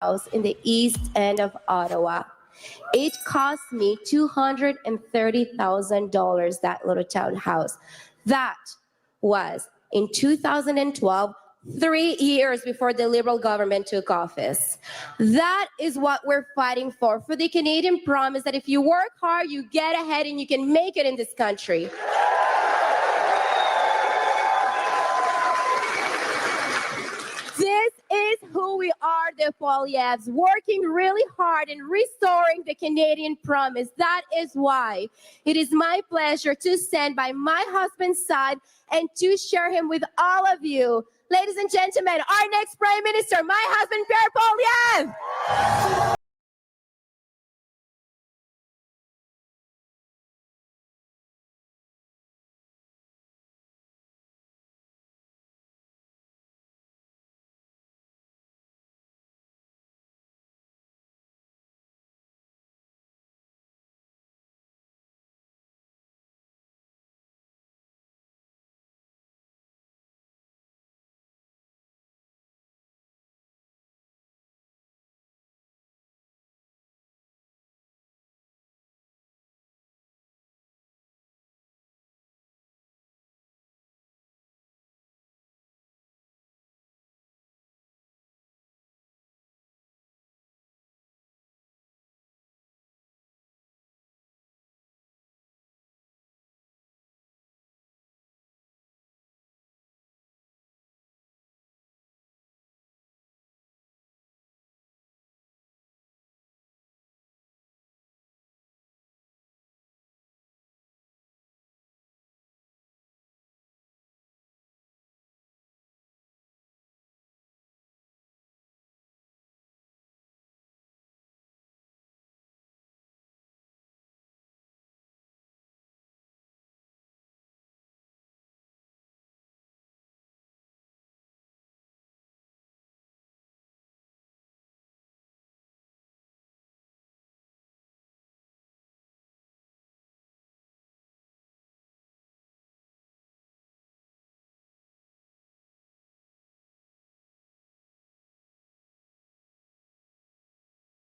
house in the east end of Ottawa. It cost me $230,000, that little townhouse. That was in 2012, 3 years before the Liberal government took office. That is what we're fighting for the Canadian promise that if you work hard, you get ahead and you can make it in this country. This is who we are, the Poilievres, working really hard and restoring the Canadian promise. That is why it is my pleasure to stand by my husband's side and to share him with all of you. Ladies and gentlemen, our next Prime Minister, my husband, Pierre Poilievre.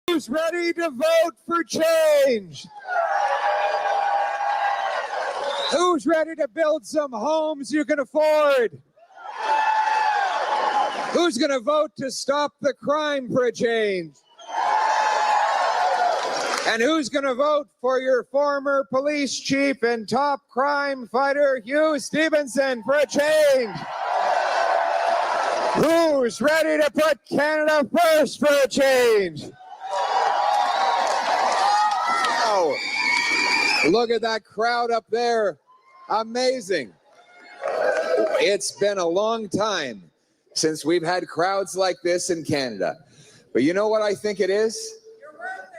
Who's ready to vote for change? Who's ready to build some homes you can afford? Who's going to vote to stop the crime for a change? And who's going to vote for your former police chief and top crime fighter, Hugh Stevenson, for a change? Who's ready to put Canada first for a change? Oh, look at that crowd up there. Amazing. It's been a long time since we've had crowds like this in Canada. But you know what I think it is? You're worth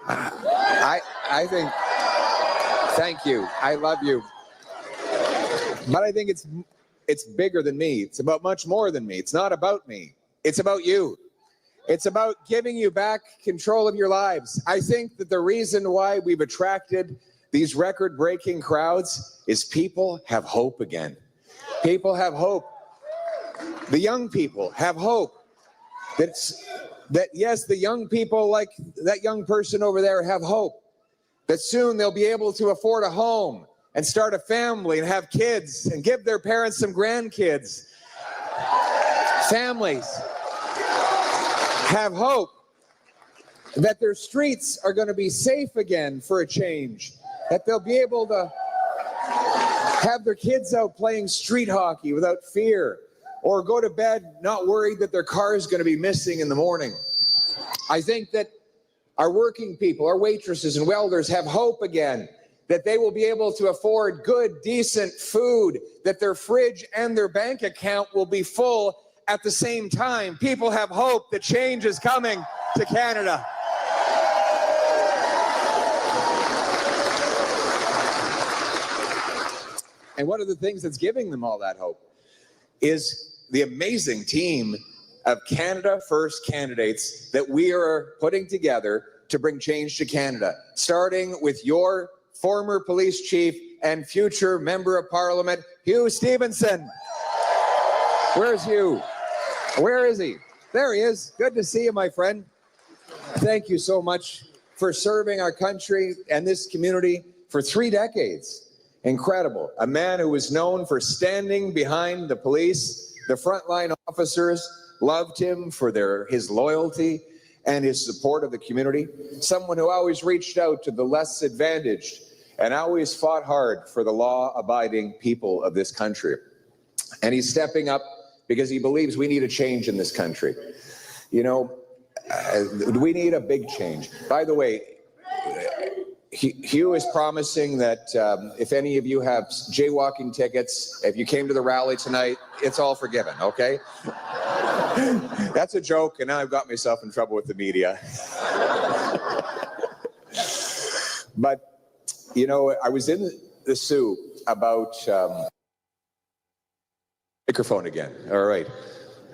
it. I think, thank you. I love you. But I think it's bigger than me. It's about much more than me. It's not about me. It's about you. It's about giving you back control of your lives. I think that the reason why we've attracted these record-breaking crowds is people have hope again. People have hope. The young people have hope. That yes, the young people like that young person over there have hope. That soon they'll be able to afford a home and start a family and have kids and give their parents some grandkids. Families have hope that their streets are going to be safe again for a change, that they'll be able to have their kids out playing street hockey without fear, or go to bed not worried that their car is going to be missing in the morning. I think that our working people, our waitresses and welders have hope again, that they will be able to afford good, decent food, that their fridge and their bank account will be full at the same time. People have hope that change is coming to Canada. And one of the things that's giving them all that hope is the amazing team of Canada First candidates that we are putting together to bring change to Canada, starting with your former police chief and future member of Parliament, Hugh Stevenson. Where's Hugh? Where is he? There he is. Good to see you, my friend. Thank you so much for serving our country and this community for 3 decades. Incredible. A man who was known for standing behind the police. The frontline officers loved him for his loyalty and his support of the community. Someone who always reached out to the less advantaged and always fought hard for the law-abiding people of this country. And he's stepping up because he believes we need a change in this country. You know, we need a big change. By the way, Hugh is promising that if any of you have jaywalking tickets, if you came to the rally tonight, it's all forgiven, okay? That's a joke, and now I've got myself in trouble with the media. But, you know, I was in the Sault about... microphone again. All right.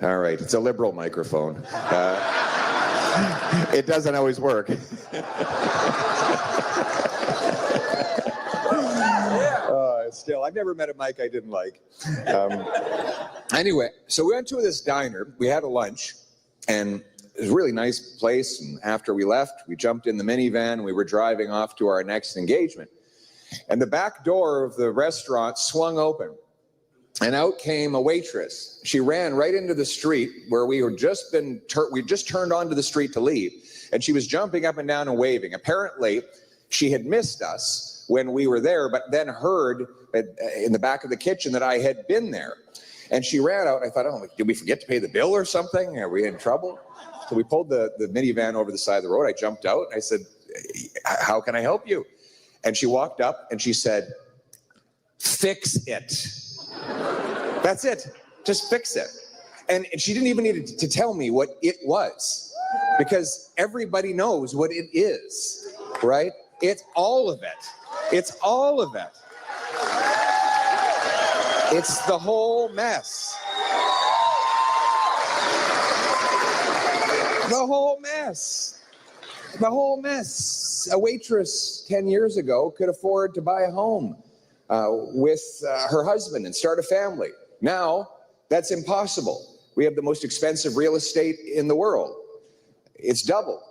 All right. It's a Liberal microphone. It doesn't always work. Still, I've never met a mic I didn't like. Anyway, so we went to this diner. We had a lunch, and it was a really nice place. And after we left, we jumped in the minivan, and we were driving off to our next engagement. And the back door of the restaurant swung open, and out came a waitress. She ran right into the street where we just turned onto the street to leave, and she was jumping up and down and waving. Apparently, she had missed us when we were there, but then heard in the back of the kitchen that I had been there. And she ran out. I thought, oh, did we forget to pay the bill or something? Are we in trouble? So we pulled the minivan over the side of the road. I jumped out. I said, how can I help you? And she walked up and she said, fix it. That's it. Just fix it. And she didn't even need to tell me what it was, because everybody knows what it is, right? It's all of it. It's all of it. It's the whole mess. The whole mess. The whole mess. A waitress 10 years ago could afford to buy a home with her husband and start a family. Now, that's impossible. We have the most expensive real estate in the world. It's double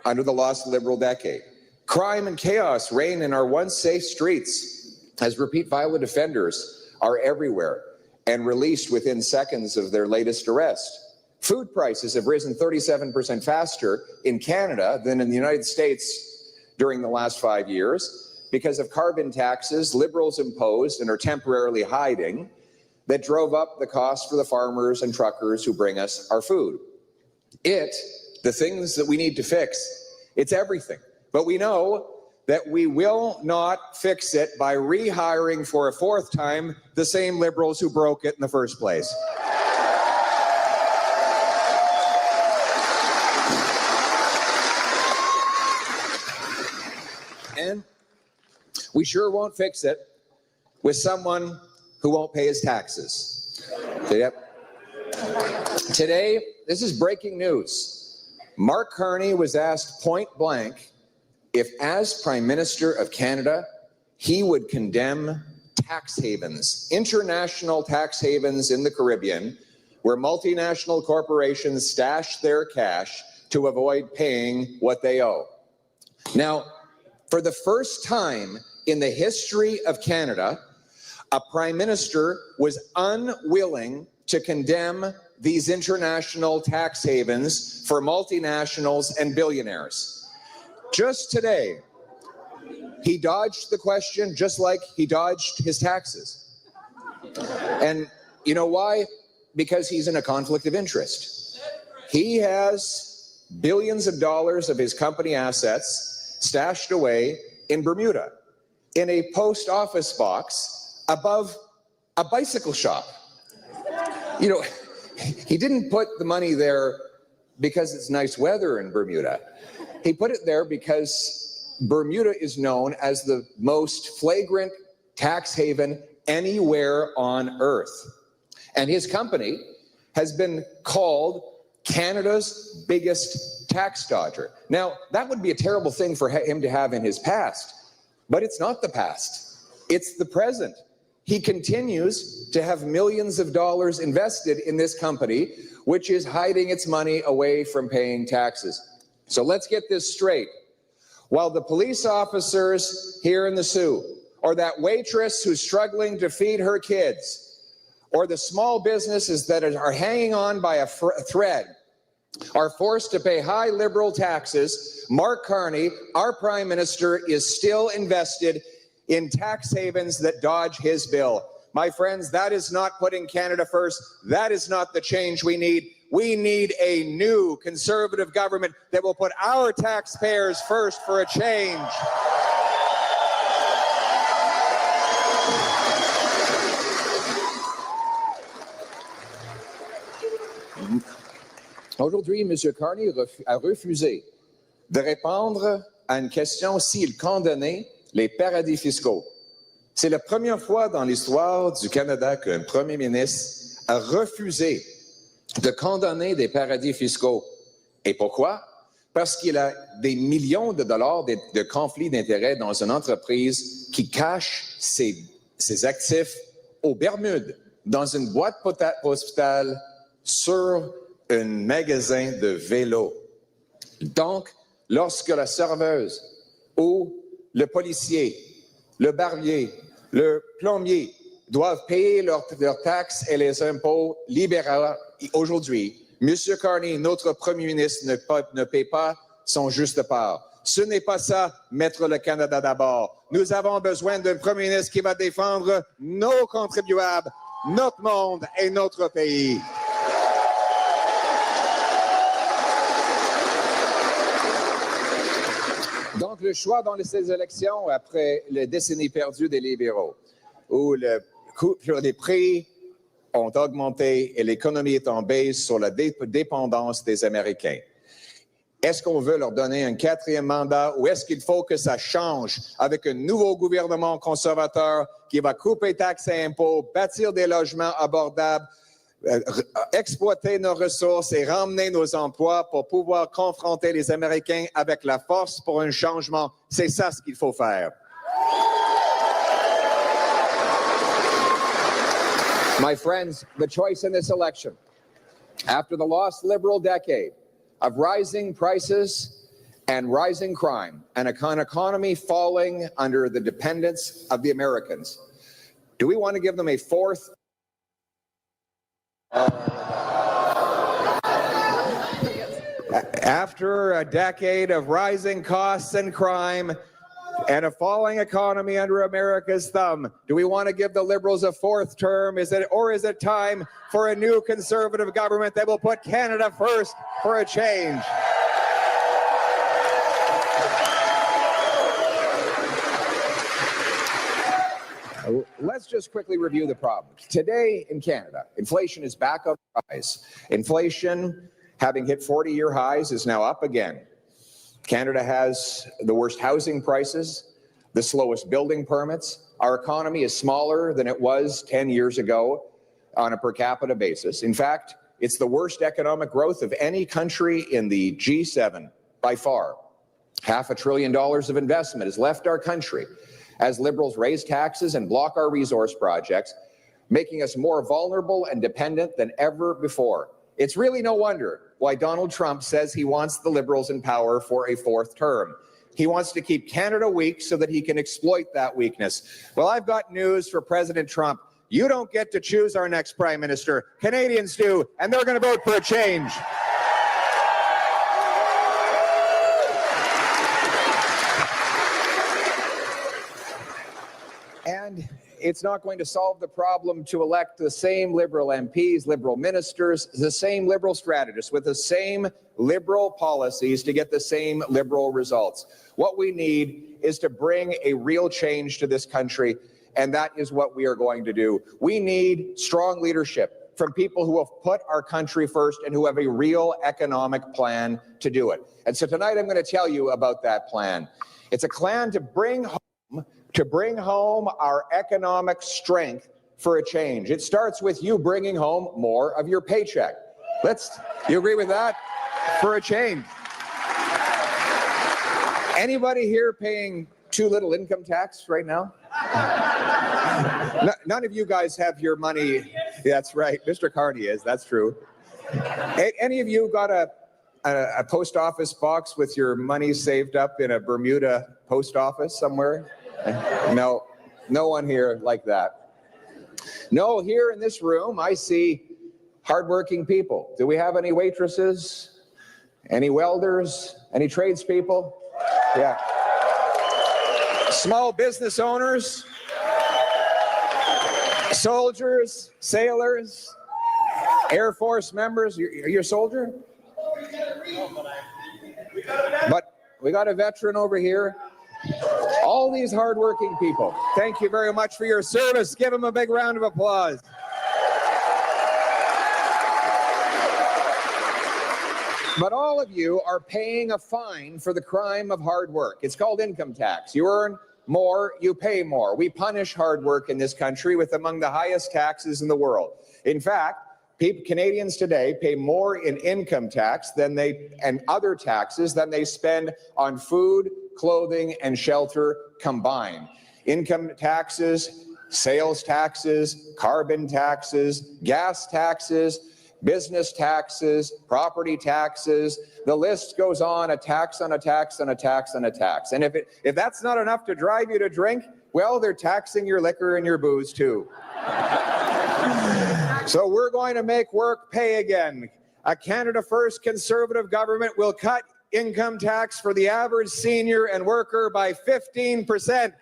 under the last Liberal decade. Crime and chaos reign in our once safe streets as repeat violent offenders are everywhere and released within seconds of their latest arrest. Food prices have risen 37% faster in Canada than in the United States during the last 5 years because of carbon taxes Liberals imposed and are temporarily hiding that drove up the cost for the farmers and truckers who bring us our food. The things that we need to fix, it's everything. But we know that we will not fix it by rehiring for a 4th time the same Liberals who broke it in the first place. And we sure won't fix it with someone who won't pay his taxes. Yep. Today, this is breaking news. Mark Carney was asked point blank if, as Prime Minister of Canada, he would condemn tax havens, international tax havens in the Caribbean, where multinational corporations stash their cash to avoid paying what they owe. Now, for the first time in the history of Canada, a Prime Minister was unwilling to condemn these international tax havens for multinationals and billionaires. Just today, he dodged the question just like he dodged his taxes. And you know why? Because he's in a conflict of interest. He has billions of dollars of his company assets stashed away in Bermuda in a post office box above a bicycle shop. You know, he didn't put the money there because it's nice weather in Bermuda. He put it there because Bermuda is known as the most flagrant tax haven anywhere on earth. And his company has been called Canada's biggest tax dodger. Now, that would be a terrible thing for him to have in his past, but it's not the past. It's the present. He continues to have millions of dollars invested in this company, which is hiding its money away from paying taxes. So let's get this straight. While the police officers here in the Sault, or that waitress who's struggling to feed her kids, or the small businesses that are hanging on by a thread, are forced to pay high Liberal taxes, Mark Carney, our Prime Minister, is still invested in tax havens that dodge his bill. My friends, that is not putting Canada first. That is not the change we need. We need a new Conservative government that will put our taxpayers first for a change. Aujourd'hui, M. Carney a refusé de répondre à une question s'il condamnait les paradis fiscaux. C'est la première fois dans l'histoire du Canada qu'un premier ministre a refusé de condamner des paradis fiscaux. Et pourquoi? Parce qu'il a des millions de dollars de conflits d'intérêts dans une entreprise qui cache ses actifs aux Bermudes, dans une boîte postale sur un magasin de vélo. Donc, lorsque la serveuse ou le policier, le barbier, le plombier doivent payer leurs taxes et les impôts libéraux, aujourd'hui, M. Carney, notre Premier ministre, ne paie pas son juste part. Ce n'est pas ça, mettre le Canada d'abord. Nous avons besoin d'un Premier ministre qui va défendre nos contribuables, notre monde et notre pays. Donc, le choix dans ces élections, après les décennies perdues des libéraux, où les prix ont augmenté et l'économie est en baisse sur la dépendance des Américains. Est-ce qu'on veut leur donner un quatrième mandat ou est-ce qu'il faut que ça change avec un nouveau gouvernement conservateur qui va couper taxes et impôts, bâtir des logements abordables, exploiter nos ressources et ramener nos emplois pour pouvoir confronter les Américains avec la force pour un changement? C'est ça ce qu'il faut faire. My friends, the choice in this election, after the lost Liberal decade of rising prices and rising crime and an economy falling under the dependence of the Americans, do we want to give them a fourth? After a decade of rising costs and crime and a falling economy under America's thumb, do we want to give the Liberals a fourth term? Is it time for a new Conservative government that will put Canada first for a change? Let's just quickly review the problems. Today in Canada, inflation is back on the rise. Inflation, having hit 40-year highs, is now up again. Canada has the worst housing prices, the slowest building permits. Our economy is smaller than it was 10 years ago on a per capita basis. In fact, it's the worst economic growth of any country in the G7 by far. $500 billion of investment has left our country as Liberals raise taxes and block our resource projects, making us more vulnerable and dependent than ever before. It's really no wonder why Donald Trump says he wants the Liberals in power for a fourth term. He wants to keep Canada weak so that he can exploit that weakness. Well, I've got news for President Trump. You don't get to choose our next Prime Minister. Canadians do, and they're going to vote for a change. And it's not going to solve the problem to elect the same Liberal MPs, Liberal ministers, the same Liberal strategists with the same Liberal policies to get the same Liberal results. What we need is to bring a real change to this country, and that is what we are going to do. We need strong leadership from people who have put our country first and who have a real economic plan to do it. And so tonight I'm going to tell you about that plan. It's a plan to bring home our economic strength for a change. It starts with you bringing home more of your paycheck. You agree with that? For a change. Anybody here paying too little income tax right now? None of you guys have your money. That's right. Mr. Carney is. That's true. Any of you got a a post office box with your money saved up in a Bermuda post office somewhere? No, no one here like that. No, here in this room, I see hardworking people. Do we have any waitresses? Any welders? Any tradespeople? Yeah. Small business owners? Soldiers? Sailors? Air Force members? You're a soldier? But we got a veteran over here. All these hardworking people, thank you very much for your service. Give them a big round of applause. But all of you are paying a fine for the crime of hard work. It's called income tax. You earn more, you pay more. We punish hard work in this country with among the highest taxes in the world. In fact, Canadians today pay more in income tax and other taxes than they spend on food, clothing, and shelter combined. Income taxes, sales taxes, carbon taxes, gas taxes, business taxes, property taxes. The list goes on, a tax on a tax on a tax on a tax. And if that's not enough to drive you to drink, well, they're taxing your liquor and your booze too. So we're going to make work pay again. A Canada First Conservative government will cut income tax for the average senior and worker by 15%.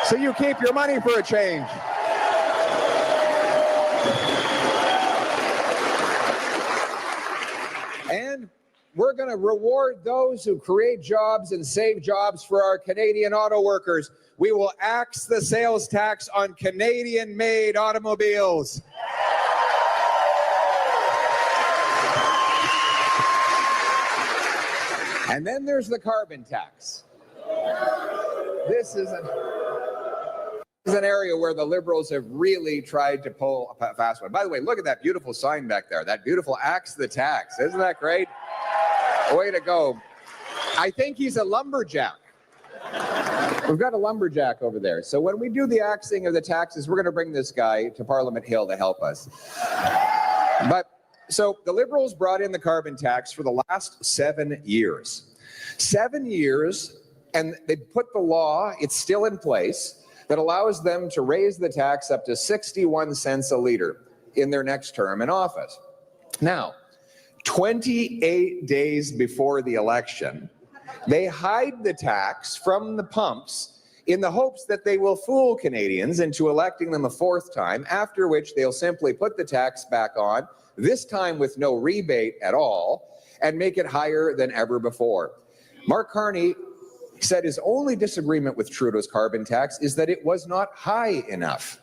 So you keep your money for a change. And we're going to reward those who create jobs and save jobs for our Canadian auto workers. We will axe the sales tax on Canadian-made automobiles. And then there's the carbon tax. This is an area where the Liberals have really tried to pull a fast one. By the way, look at that beautiful sign back there, that beautiful axe the tax. Isn't that great? Way to go. I think he's a lumberjack. We've got a lumberjack over there. So when we do the axing of the taxes, we're going to bring this guy to Parliament Hill to help us. So the Liberals brought in the carbon tax for the last 7 years. 7 years, and they put the law, it's still in place, that allows them to raise the tax up to 61 cents a litre in their next term in office. Now, 28 days before the election, they hide the tax from the pumps in the hopes that they will fool Canadians into electing them a fourth time, after which they'll simply put the tax back on, this time with no rebate at all, and make it higher than ever before. Mark Carney said his only disagreement with Trudeau's carbon tax is that it was not high enough.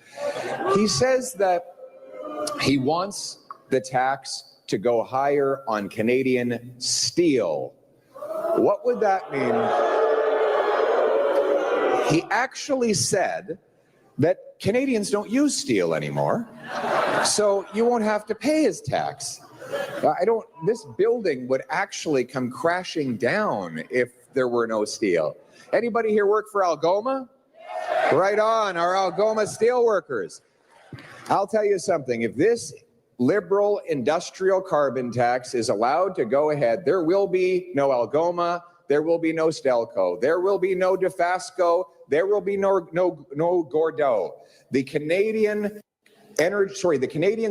He says that he wants the tax to go higher on Canadian steel. What would that mean? He actually said that Canadians don't use steel anymore, so you won't have to pay his tax. This building would actually come crashing down if there were no steel. Anybody here work for Algoma? Right on, our Algoma steel workers. I'll tell you something, if this Liberal industrial carbon tax is allowed to go ahead, there will be no Algoma, there will be no Stelco, there will be no DeFasco, there will be no Gordeau. The Canadian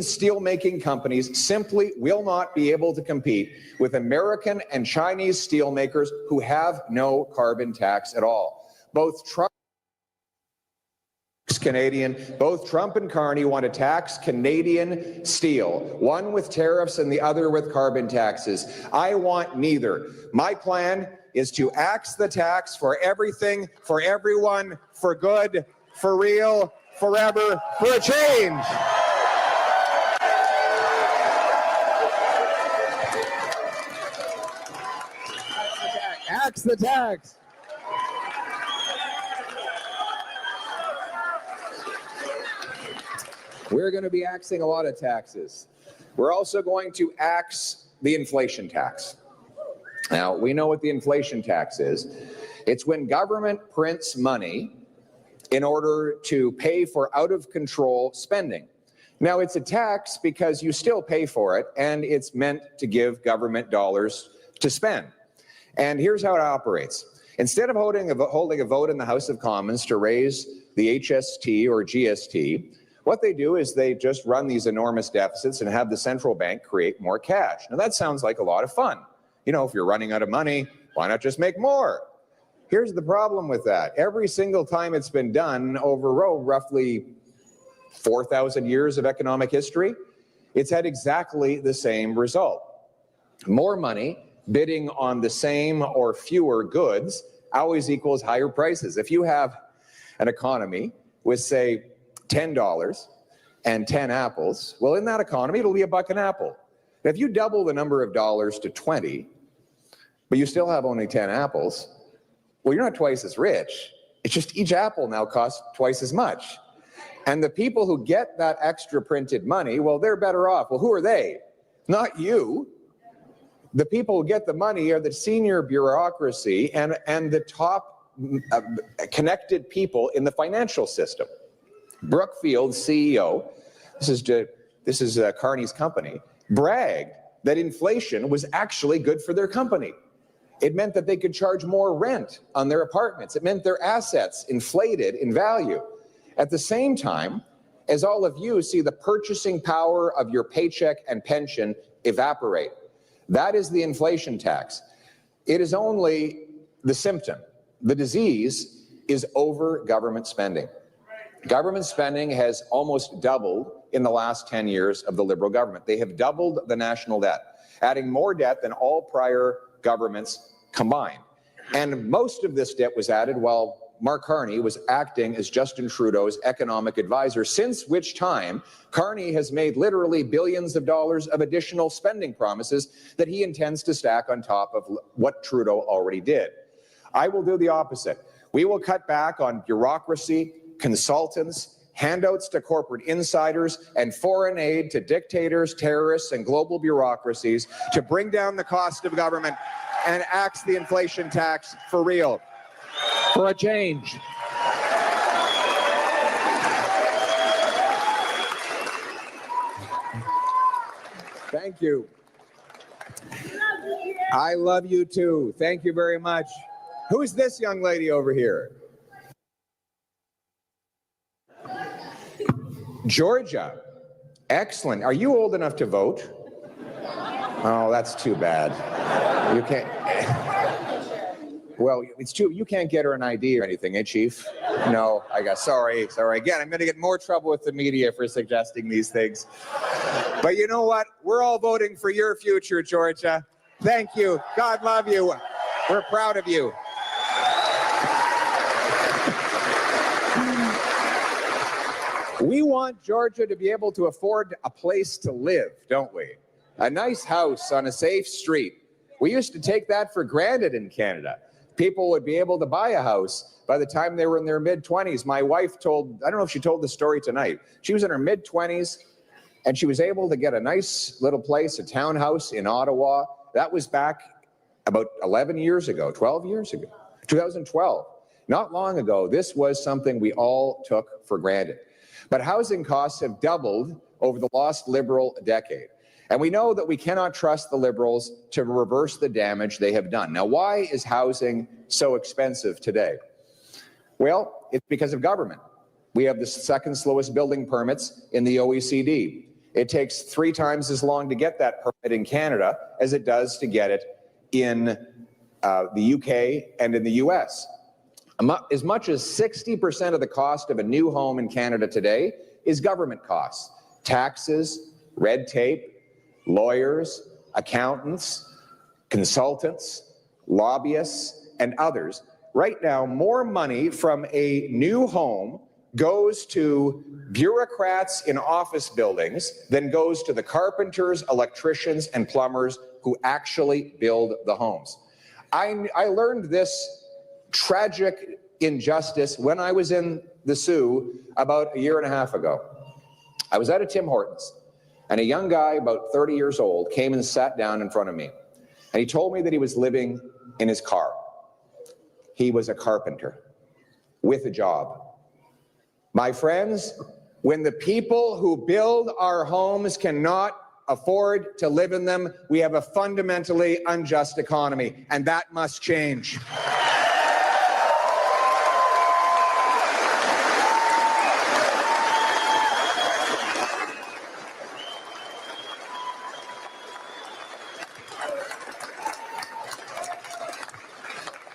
steel-making companies simply will not be able to compete with American and Chinese steelmakers who have no carbon tax at all. Both Trump and Carney want to tax Canadian steel, one with tariffs and the other with carbon taxes. I want neither. My plan is to axe the tax for everything, for everyone, for good, for real, forever, for a change. Axe the tax. We're going to be axing a lot of taxes. We're also going to axe the inflation tax. Now, we know what the inflation tax is. It's when government prints money in order to pay for out-of-control spending. Now, it's a tax because you still pay for it, and it's meant to give government dollars to spend. And here's how it operates. Instead of holding a vote in the House of Commons to raise the HST or GST, what they do is they just run these enormous deficits and have the central bank create more cash. Now that sounds like a lot of fun. You know, if you're running out of money, why not just make more? Here's the problem with that. Every single time it's been done over roughly 4,000 years of economic history, it's had exactly the same result. More money bidding on the same or fewer goods always equals higher prices. If you have an economy with, say, $10 and 10 apples, well, in that economy, it'll be $1 an apple. If you double the number of dollars to 20, but you still have only 10 apples, well, you're not twice as rich. It's just each apple now costs twice as much. And the people who get that extra printed money, well, they're better off. Well, who are they? Not you. The people who get the money are the senior bureaucracy and the top connected people in the financial system. Brookfield's CEO, this is Carney's company, bragged that inflation was actually good for their company. It meant that they could charge more rent on their apartments. It meant their assets inflated in value. At the same time, as all of you see the purchasing power of your paycheck and pension evaporate. That is the inflation tax. It is only the symptom. The disease is over government spending. Government spending has almost doubled in the last 10 years of the Liberal government. They have doubled the national debt, adding more debt than all prior governments combined. And most of this debt was added while Mark Carney was acting as Justin Trudeau's economic advisor, since which time Carney has made literally billions of dollars of additional spending promises that he intends to stack on top of what Trudeau already did. I will do the opposite. We will cut back on bureaucracy, consultants, handouts to corporate insiders, and foreign aid to dictators, terrorists, and global bureaucracies to bring down the cost of government and axe the inflation tax for real. For a change. Thank you. I love you too. Thank you very much. Who's this young lady over here? Georgia. Excellent. Are you old enough to vote? Oh, that's too bad. You can't. Well, it's true. You can't get her an ID or anything, eh, Chief? No, I got, sorry. Again, I'm going to get more trouble with the media for suggesting these things. But you know what? We're all voting for your future, Georgia. Thank you. God love you. We're proud of you. We want Georgia to be able to afford a place to live, don't we? A nice house on a safe street. We used to take that for granted in Canada. People would be able to buy a house by the time they were in their mid-20s. My wife told, I don't know if she told the story tonight, she was in her mid-20s and she was able to get a nice little place, a townhouse in Ottawa. That was back about 11 years ago, 12 years ago, 2012. Not long ago, this was something we all took for granted. But housing costs have doubled over the last Liberal decade. And we know that we cannot trust the Liberals to reverse the damage they have done. Now, why is housing so expensive today? Well, it's because of government. We have the second slowest building permits in the OECD. It takes 3 times as long to get that permit in Canada as it does to get it in the UK and in the US. As much as 60% of the cost of a new home in Canada today is government costs. Taxes, red tape, lawyers, accountants, consultants, lobbyists, and others. Right now, more money from a new home goes to bureaucrats in office buildings than goes to the carpenters, electricians, and plumbers who actually build the homes. I learned this tragic injustice when I was in the Sault about a year and a half ago. I was at a Tim Hortons, and a young guy about 30 years old came and sat down in front of me. And he told me that he was living in his car. He was a carpenter with a job. My friends, when the people who build our homes cannot afford to live in them. We have a fundamentally unjust economy, and that must change.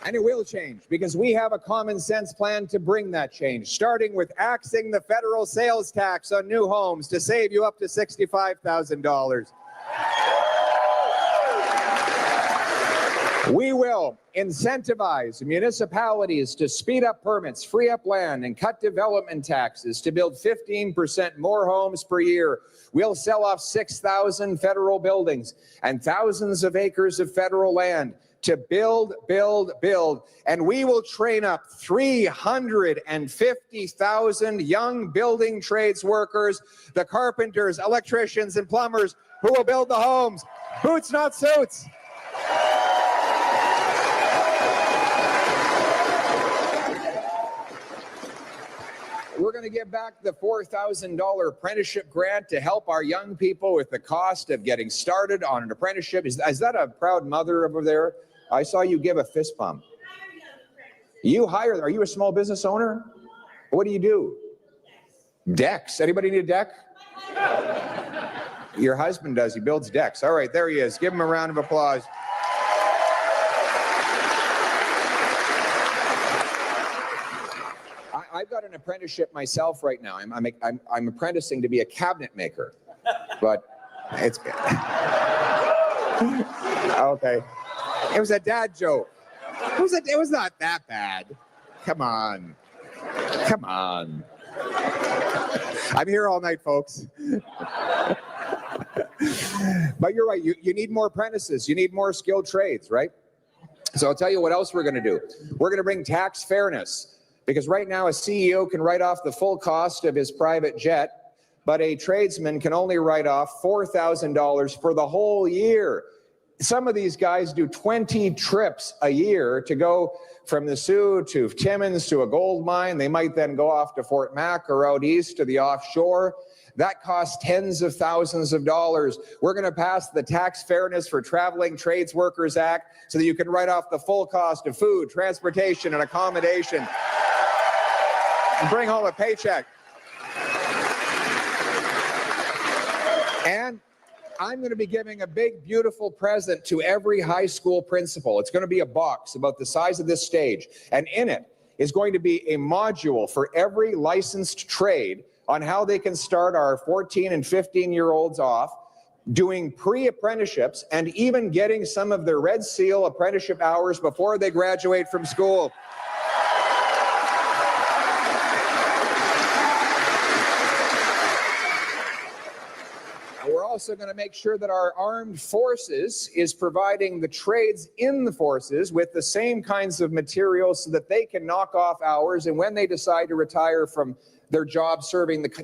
And it will change because we have a common sense plan to bring that change, starting with axing the federal sales tax on new homes to save you up to $65,000. We will incentivize municipalities to speed up permits, free up land, and cut development taxes to build 15% more homes per year. We'll sell off 6,000 federal buildings and thousands of acres of federal land to build, build, build, and we will train up 350,000 young building trades workers, the carpenters, electricians, and plumbers who will build the homes. Boots, not suits. We're going to give back the $4,000 apprenticeship grant to help our young people with the cost of getting started on an apprenticeship. Is that a proud mother over there? I saw you give a fist pump. Are you a small business owner? What do you do? Decks. Anybody need a deck? Your husband does. He builds decks. All right, there he is. Give him a round of applause. I've got an apprenticeship myself right now. I'm apprenticing to be a cabinet maker, but it's okay. It was a dad joke. It was not that bad. Come on. Come on. I'm here all night, folks. But you're right. You need more apprentices. You need more skilled trades, right? So I'll tell you what else we're going to do. We're going to bring tax fairness, because right now a CEO can write off the full cost of his private jet, but a tradesman can only write off $4,000 for the whole year. Some of these guys do 20 trips a year to go from the Soo to Timmins to a gold mine. They might then go off to Fort Mac or out east to the offshore. That costs tens of thousands of dollars. We're going to pass the Tax Fairness for Traveling Trades Workers Act so that you can write off the full cost of food, transportation, and accommodation and bring home a paycheck. And I'm going to be giving a big, beautiful present to every high school principal. It's going to be a box about the size of this stage, and in it is going to be a module for every licensed trade on how they can start our 14 and 15-year-olds off doing pre-apprenticeships and even getting some of their Red Seal apprenticeship hours before they graduate from school. We're also going to make sure that our armed forces is providing the trades in the forces with the same kinds of materials so that they can knock off hours, and when they decide to retire from their job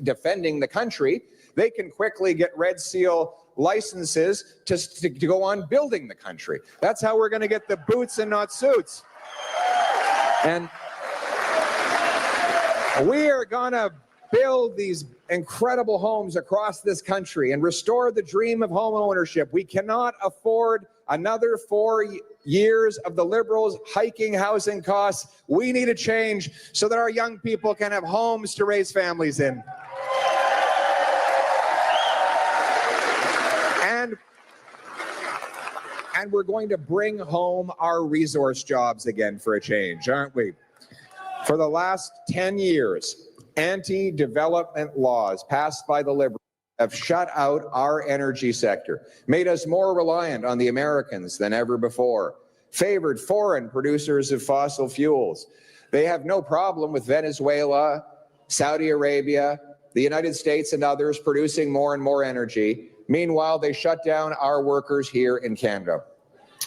defending the country, they can quickly get Red Seal licenses to go on building the country. That's how we're going to get the boots and not suits. And we are going to build these incredible homes across this country and restore the dream of home ownership. We cannot afford another 4 years of the Liberals hiking housing costs. We need a change so that our young people can have homes to raise families in. And we're going to bring home our resource jobs again for a change, aren't we? For the last 10 years, anti-development laws passed by the Liberals have shut out our energy sector, made us more reliant on the Americans than ever before, favored foreign producers of fossil fuels. They have no problem with Venezuela, Saudi Arabia, the United States, and others producing more and more energy. Meanwhile, they shut down our workers here in Canada.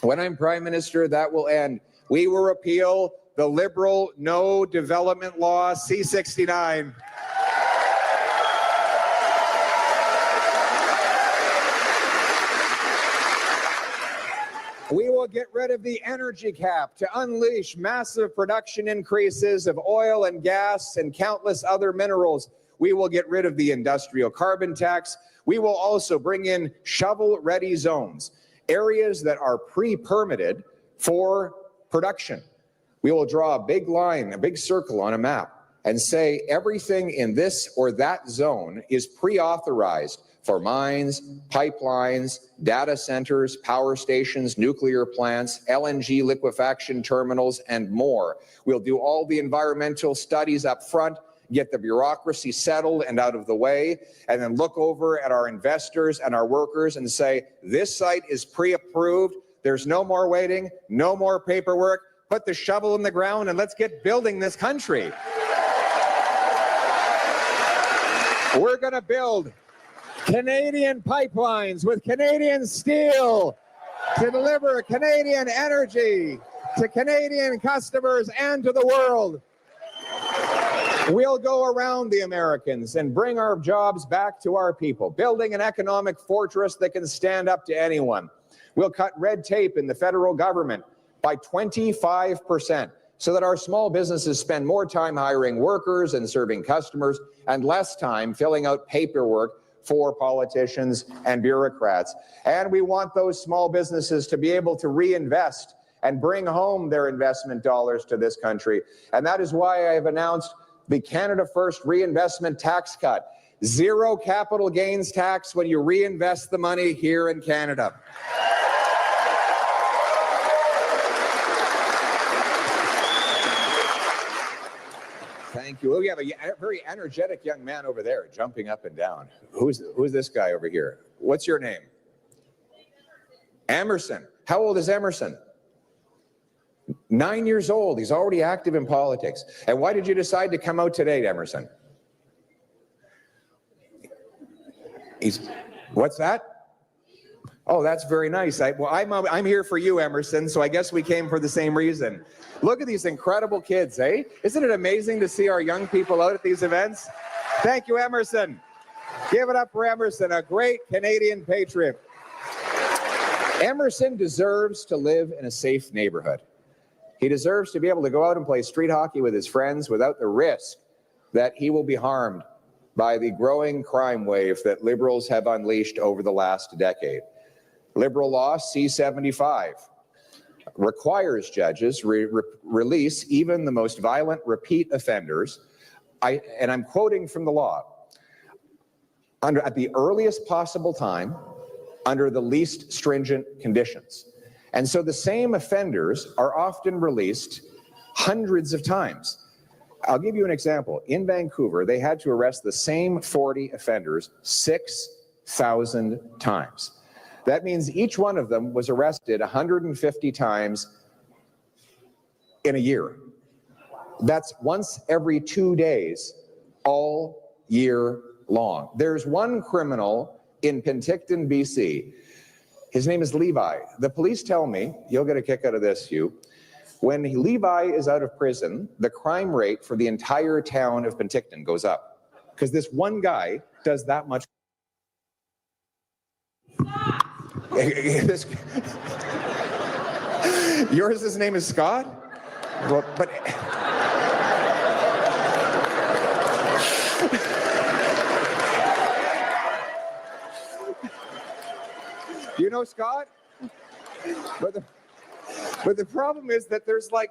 When I'm Prime Minister, that will end. We will repeal the Liberal No Development Law C-69. We will get rid of the energy cap to unleash massive production increases of oil and gas and countless other minerals. We will get rid of the industrial carbon tax. We will also bring in shovel-ready zones, areas that are pre-permitted for production. We will draw a big line, a big circle on a map, and say everything in this or that zone is pre-authorized for mines, pipelines, data centers, power stations, nuclear plants, LNG liquefaction terminals, and more. We'll do all the environmental studies up front, get the bureaucracy settled and out of the way, and then look over at our investors and our workers and say, this site is pre-approved, there's no more waiting, no more paperwork, put the shovel in the ground and let's get building this country. We're going to build Canadian pipelines with Canadian steel to deliver Canadian energy to Canadian customers and to the world. We'll go around the Americans and bring our jobs back to our people, building an economic fortress that can stand up to anyone. We'll cut red tape in the federal government by 25%, so that our small businesses spend more time hiring workers and serving customers and less time filling out paperwork for politicians and bureaucrats. And we want those small businesses to be able to reinvest and bring home their investment dollars to this country. And that is why I have announced the Canada First reinvestment tax cut. Zero capital gains tax when you reinvest the money here in Canada. Thank you. We have a very energetic young man over there jumping up and down. Who's this guy over here? What's your name? Emerson. How old is Emerson? 9 years old. He's already active in politics. And why did you decide to come out today, Emerson? What's that? Oh, that's very nice. I'm here for you, Emerson, so I guess we came for the same reason. Look at these incredible kids, eh? Isn't it amazing to see our young people out at these events? Thank you, Emerson. Give it up for Emerson, a great Canadian patriot. Emerson deserves to live in a safe neighborhood. He deserves to be able to go out and play street hockey with his friends without the risk that he will be harmed by the growing crime wave that Liberals have unleashed over the last decade. Liberal law C-75 requires judges release even the most violent repeat offenders, and I'm quoting from the law, at the earliest possible time, under the least stringent conditions. And so the same offenders are often released hundreds of times. I'll give you an example. In Vancouver, they had to arrest the same 40 offenders 6,000 times. That means each one of them was arrested 150 times in a year. That's once every 2 days, all year long. There's one criminal in Penticton, BC. His name is Levi. The police tell me, you'll get a kick out of this, Hugh, when Levi is out of prison, the crime rate for the entire town of Penticton goes up. Because this one guy does that much. Yours' name is Scott? Well, but you know Scott? But the problem is that there's like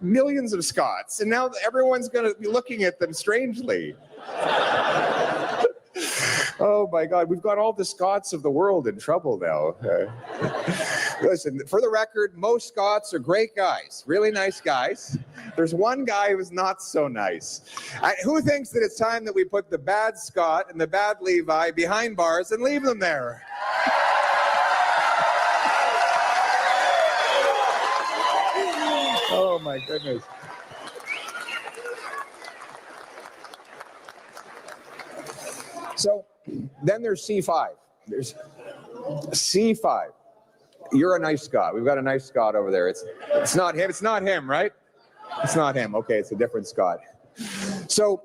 millions of Scots, and now everyone's going to be looking at them strangely. Oh my God, we've got all the Scots of the world in trouble now. Listen, for the record, most Scots are great guys, really nice guys. There's one guy who's not so nice. Who thinks that it's time that we put the bad Scott and the bad Levi behind bars and leave them there? Oh my goodness. So then there's C5. There's C5. You're a nice Scot. We've got a nice Scot over there. It's not him. It's not him, right? It's not him. Okay, it's a different Scot. So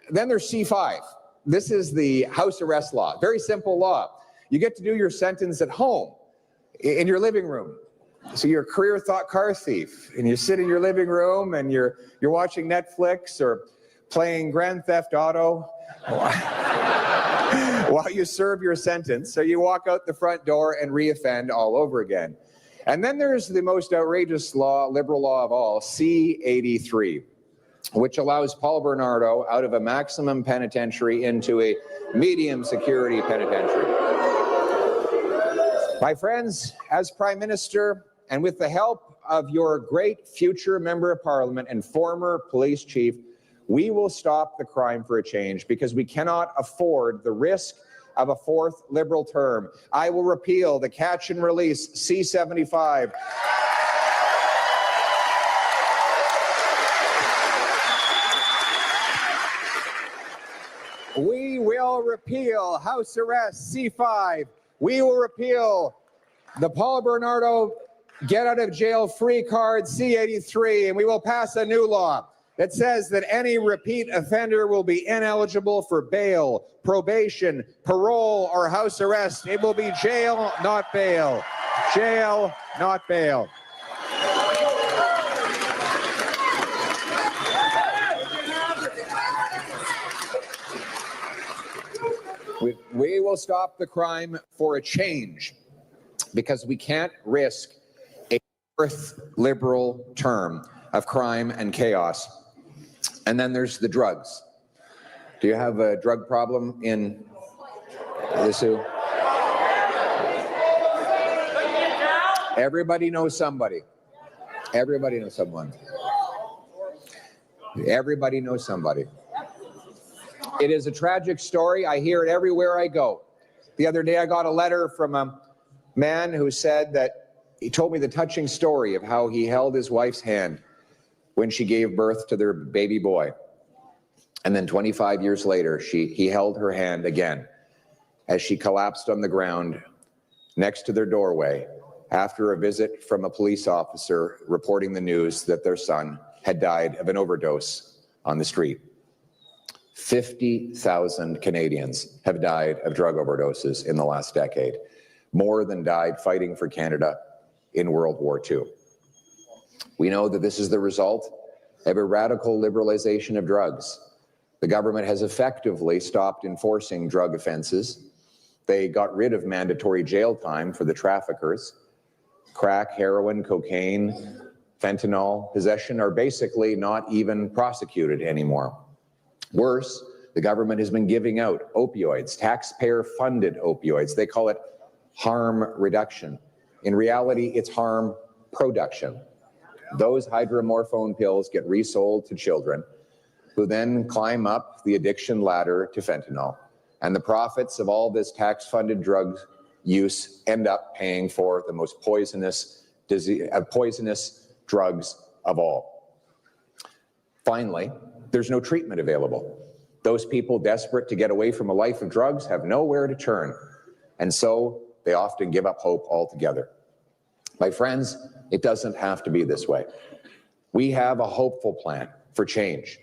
then there's C5. This is the house arrest law. Very simple law. You get to do your sentence at home, in your living room. So you're a career thought car thief, and you sit in your living room and you're watching Netflix or playing Grand Theft Auto. while you serve your sentence. So you walk out the front door and reoffend all over again. And then there's the most outrageous law, liberal law of all, C-83, which allows Paul Bernardo out of a maximum penitentiary into a medium security penitentiary. My friends, as Prime Minister, and with the help of your great future Member of Parliament and former police chief, we will stop the crime for a change because we cannot afford the risk of a fourth Liberal term. I will repeal the catch and release C-75. We will repeal house arrest C-5. We will repeal the Paul Bernardo get out of jail free card C-83, and we will pass a new law that says that any repeat offender will be ineligible for bail, probation, parole, or house arrest. It will be jail, not bail. Jail, not bail. We will stop the crime for a change because we can't risk a fourth Liberal term of crime and chaos. And then there's the drugs. Do you have a drug problem in Lisieux? Everybody knows somebody. Everybody knows someone. Everybody knows somebody. It is a tragic story. I hear it everywhere I go. The other day I got a letter from a man who said that he told me the touching story of how he held his wife's hand when she gave birth to their baby boy. And then 25 years later, he held her hand again as she collapsed on the ground next to their doorway after a visit from a police officer reporting the news that their son had died of an overdose on the street. 50,000 Canadians have died of drug overdoses in the last decade, more than died fighting for Canada in World War II. We know that this is the result of a radical liberalization of drugs. The government has effectively stopped enforcing drug offenses. They got rid of mandatory jail time for the traffickers. Crack, heroin, cocaine, fentanyl possession are basically not even prosecuted anymore. Worse, the government has been giving out opioids, taxpayer-funded opioids. They call it harm reduction. In reality, it's harm production. Those hydromorphone pills get resold to children who then climb up the addiction ladder to fentanyl. And the profits of all this tax-funded drug use end up paying for the most poisonous drugs of all. Finally, there's no treatment available. Those people desperate to get away from a life of drugs have nowhere to turn, and so they often give up hope altogether. My friends, it doesn't have to be this way. We have a hopeful plan for change.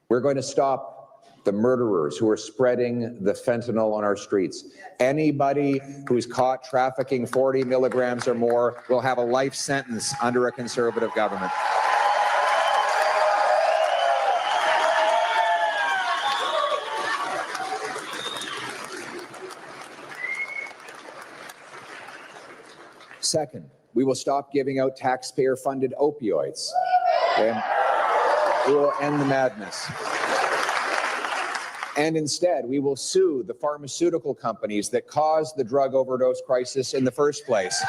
We're going to stop the murderers who are spreading the fentanyl on our streets. Anybody who's caught trafficking 40 milligrams or more will have a life sentence under a Conservative government. Second, we will stop giving out taxpayer-funded opioids. Okay? We will end the madness. And instead, we will sue the pharmaceutical companies that caused the drug overdose crisis in the first place.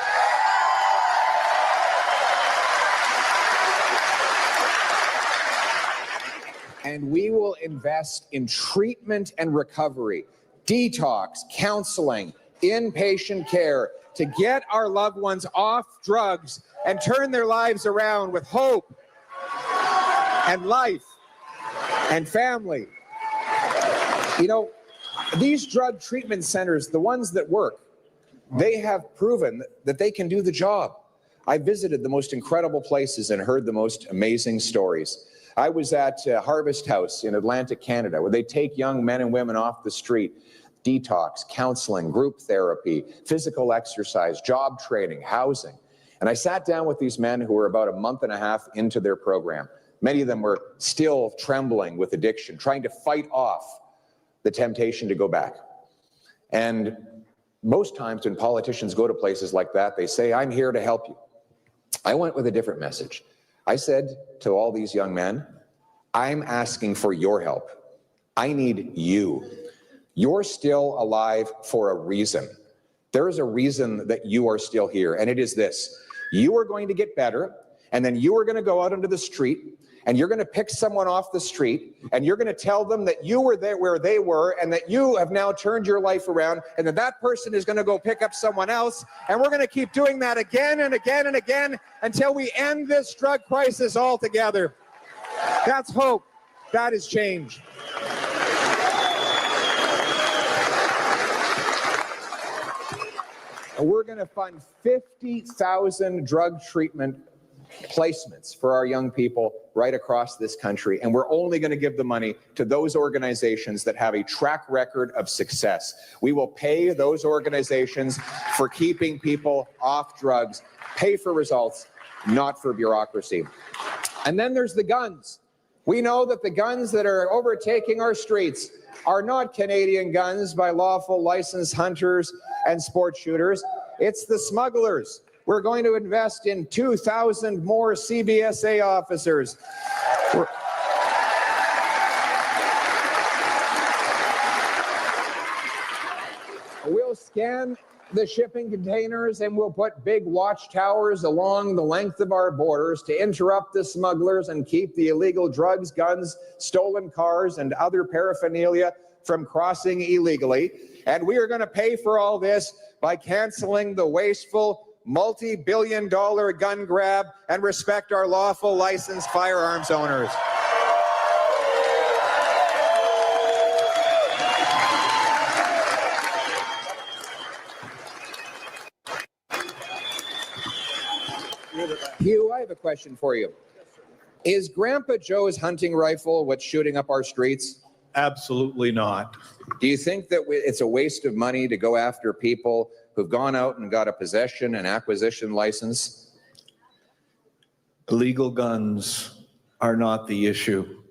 And we will invest in treatment and recovery, detox, counseling, inpatient care, to get our loved ones off drugs and turn their lives around with hope and life and family. You know, these drug treatment centers, the ones that work, they have proven that they can do the job. I visited the most incredible places and heard the most amazing stories. I was at Harvest House in Atlantic Canada, where they take young men and women off the street. Detox, counseling, group therapy, physical exercise, job training, housing. And I sat down with these men who were about a month and a half into their program. Many of them were still trembling with addiction, trying to fight off the temptation to go back. And most times when politicians go to places like that, they say, I'm here to help you. I went with a different message. I said to all these young men, I'm asking for your help. I need you. You're still alive for a reason. There is a reason that you are still here, and it is this. You are going to get better, and then you are going to go out into the street, and you're going to pick someone off the street, and you're going to tell them that you were there where they were, and that you have now turned your life around, and that that person is going to go pick up someone else, and we're going to keep doing that again and again and again until we end this drug crisis altogether. That's hope. That is change. We're going to fund 50,000 drug treatment placements for our young people right across this country, and we're only going to give the money to those organizations that have a track record of success. We will pay those organizations for keeping people off drugs, pay for results, not for bureaucracy. And then there's the guns. We know that the guns that are overtaking our streets are not Canadian guns by lawful licensed hunters and sport shooters. It's the smugglers. We're going to invest in 2,000 more CBSA officers. We'll scan the shipping containers and we'll put big watchtowers along the length of our borders to interrupt the smugglers and keep the illegal drugs, guns, stolen cars, and other paraphernalia from crossing illegally. And we are going to pay for all this by canceling the wasteful multi-billion-dollar gun grab and respect our lawful licensed firearms owners. Hugh, I have a question for you. Is Grandpa Joe's hunting rifle what's shooting up our streets? Absolutely not. Do you think that it's a waste of money to go after people who've gone out and got a possession and acquisition license? Illegal guns are not the issue,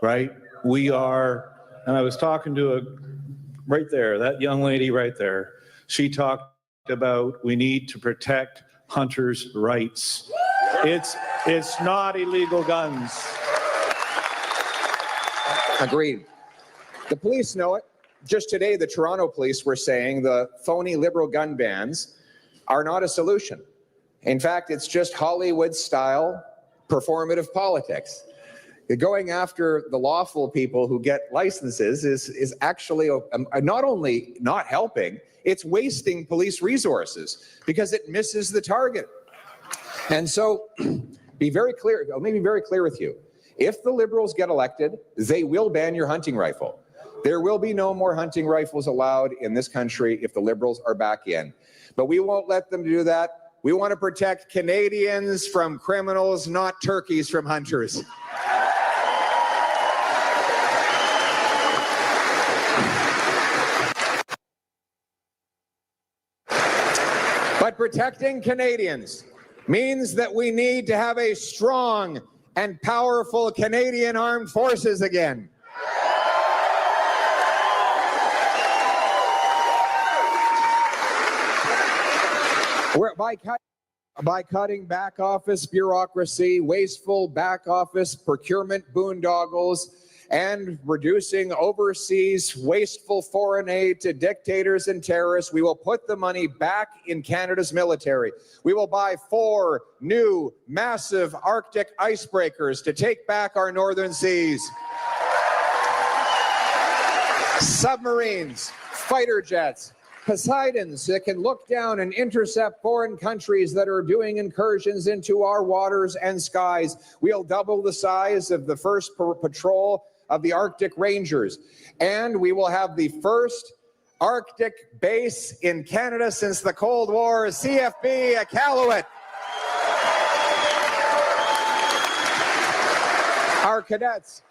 right? We are, and I was talking to right there, that young lady right there. She talked about we need to protect hunters' rights. It's not illegal guns. Agreed. The police know it. Just today, the Toronto police were saying the phony liberal gun bans are not a solution. In fact, it's just Hollywood-style performative politics. Going after the lawful people who get licenses is actually not only not helping, it's wasting police resources because it misses the target. And so, be very clear. Let me be very clear with you. If the Liberals get elected, they will ban your hunting rifle. There will be no more hunting rifles allowed in this country if the Liberals are back in. But we won't let them do that. We want to protect Canadians from criminals, not turkeys from hunters. But protecting Canadians means that we need to have a strong and powerful Canadian Armed Forces again. By cutting back office bureaucracy, wasteful back office procurement boondoggles, and reducing overseas wasteful foreign aid to dictators and terrorists, we will put the money back in Canada's military. We will buy 4 new massive Arctic icebreakers to take back our northern seas. Submarines, fighter jets, Poseidons that can look down and intercept foreign countries that are doing incursions into our waters and skies. We'll double the size of the first patrol of the Arctic Rangers. And we will have the first Arctic base in Canada since the Cold War, CFB Iqaluit. Our cadets.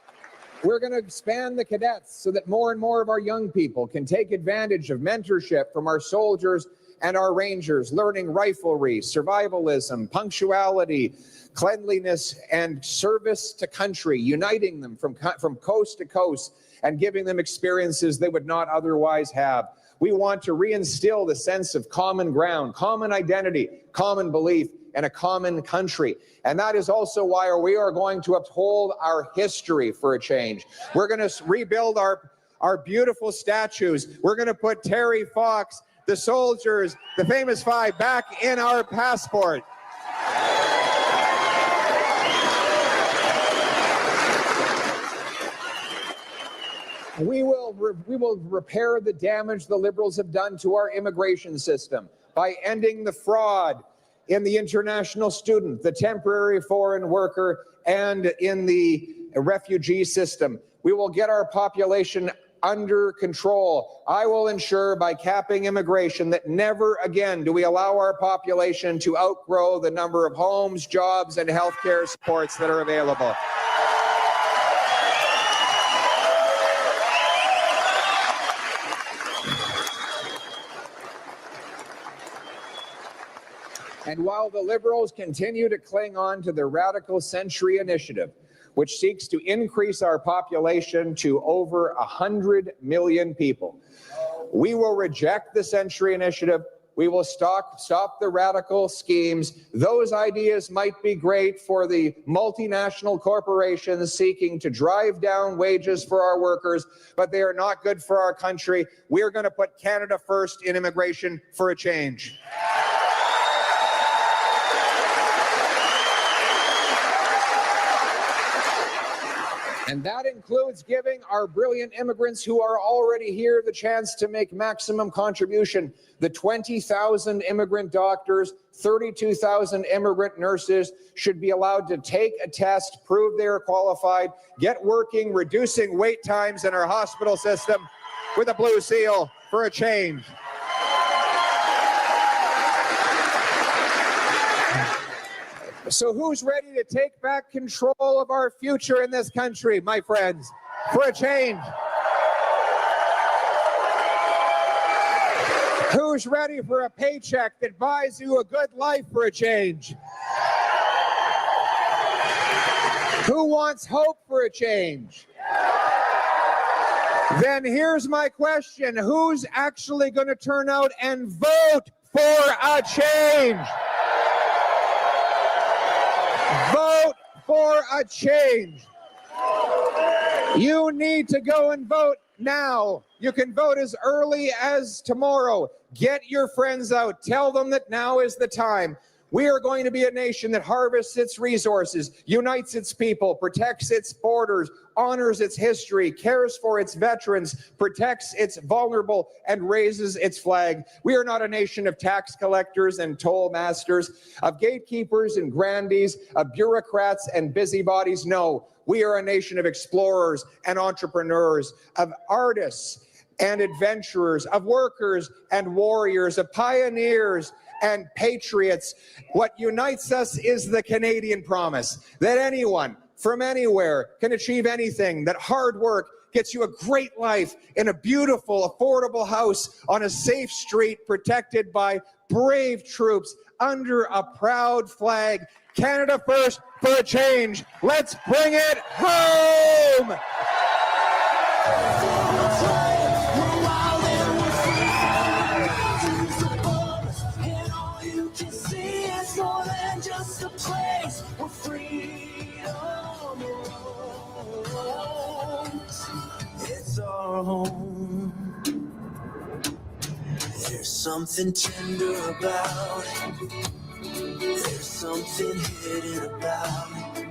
We're going to expand the cadets so that more and more of our young people can take advantage of mentorship from our soldiers and our rangers, learning riflery, survivalism, punctuality, cleanliness, and service to country, uniting them from coast to coast and giving them experiences they would not otherwise have. We want to reinstill the sense of common ground, common identity, common belief, and a common country. And that is also why we are going to uphold our history for a change. We're going to rebuild our beautiful statues. We're going to put Terry Fox, the soldiers, the famous five back in our passport. We will repair the damage the Liberals have done to our immigration system by ending the fraud in the international student, the temporary foreign worker, and in the refugee system. We will get our population under control. I will ensure by capping immigration that never again do we allow our population to outgrow the number of homes, jobs, and healthcare supports that are available. And while the Liberals continue to cling on to the Radical Century Initiative, which seeks to increase our population to over 100 million people, we will reject the Century Initiative. We will stop the radical schemes. Those ideas might be great for the multinational corporations seeking to drive down wages for our workers, but they are not good for our country. We are going to put Canada first in immigration for a change. And that includes giving our brilliant immigrants who are already here the chance to make maximum contribution. The 20,000 immigrant doctors, 32,000 immigrant nurses should be allowed to take a test, prove they are qualified, get working, reducing wait times in our hospital system with a blue seal for a change. So who's ready to take back control of our future in this country, my friends, for a change? Who's ready for a paycheck that buys you a good life for a change? Who wants hope for a change? Then here's my question. Who's actually going to turn out and vote for a change? Vote for a change. You need to go and vote now. You can vote as early as tomorrow. Get your friends out. Tell them that now is the time. We are going to be a nation that harvests its resources, unites its people, protects its borders, honors its history, cares for its veterans, protects its vulnerable, and raises its flag. We are not a nation of tax collectors and toll masters, of gatekeepers and grandees, of bureaucrats and busybodies. No, we are a nation of explorers and entrepreneurs, of artists and adventurers, of workers and warriors, of pioneers and patriots. What unites us is the Canadian promise that anyone from anywhere can achieve anything, that hard work gets you a great life in a beautiful, affordable house on a safe street protected by brave troops under a proud flag. Canada first for a change. Let's bring it home! Just a place where freedom roams. It's our home. There's something tender about it. There's something hidden about it.